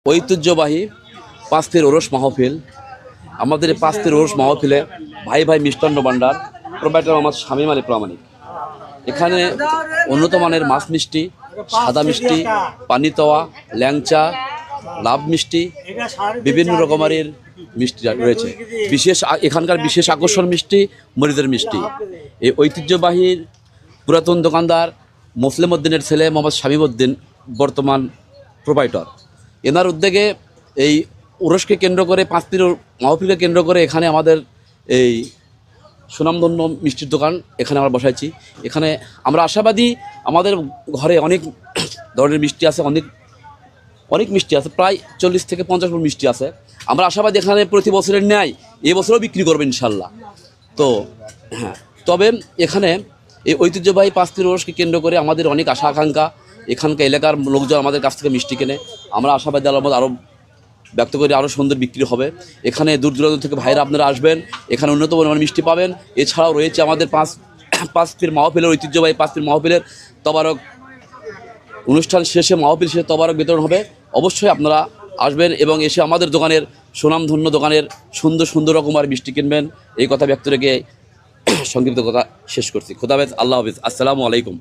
ঐতিহ্যবাহী পাঁচতির ওরস মাহফিল। আমাদের এই পাঁচতির ওরস মাহফিলে ভাই ভাই মিষ্টান্ন ভান্ডার প্রোভাইডার আমার শামীম আলী প্রামাণিক। এখানে উন্নত মানের মাছ মিষ্টি, সাদা মিষ্টি, পানিতোয়া, ল্যাংচা, লাভ মিষ্টি, বিভিন্ন রকমের মিষ্টি রয়েছে। এখানকার বিশেষ আকর্ষণ মিষ্টি মরিদের মিষ্টি। এই ঐতিহ্যবাহীর পুরাতন দোকানদার মুসলিম উদ্দিনের ছেলে মোহাম্মদ শামীম উদ্দিন বর্তমান প্রোভাইডার। এনার উদ্যোগে এই ওরসকে কেন্দ্র করে পাঁচতির মাহফিলকে কেন্দ্র করে এখানে আমাদের এই সুনামধন্য মিষ্টির দোকান এখানে আমরা বসাইছি। এখানে আমরা আশাবাদী আমাদের ঘরে অনেক ধরনের মিষ্টি আছে, অনেক মিষ্টি আছে, প্রায় 40 থেকে 50 মিষ্টি আছে। আমরা আশাবাদী এখানে প্রতি বছরের ন্যায় এবছরও বিক্রি করবো ইনশাল্লাহ। তো হ্যাঁ, তবে এখানে এই ঐতিহ্যবাহী পাঁচতির ওরসকে কেন্দ্র করে আমাদের অনেক আশা আকাঙ্ক্ষা। এখানকার এলাকার লোকজন আমাদের কাছ থেকে মিষ্টি কেনে। আমরা আশাবাদী আল্লাহর আরও ব্যক্ত করি আরও সুন্দর বিক্রি হবে। এখানে দূর দূরান্ত থেকে ভাইরা আপনারা আসবেন, এখানে উন্নত পরিমাণ মিষ্টি পাবেন। এছাড়াও রয়েছে আমাদের পাঁচতির মাহফিলের ঐতিহ্যবাহী পাঁচতির মাহফিলের তবারক অনুষ্ঠান শেষে, মাহফিল শেষে তবারক বিতরণ হবে। অবশ্যই আপনারা আসবেন এবং এসে আমাদের দোকানের সুনামধন্য দোকানের সুন্দর সুন্দর রকমের মিষ্টি কিনবেন। এই কথা ব্যক্ত রেখে সংক্ষিপ্ত কথা শেষ করছি। খোদা হাফেজ, আল্লাহ হাফেজ, আসসালামু আলাইকুম।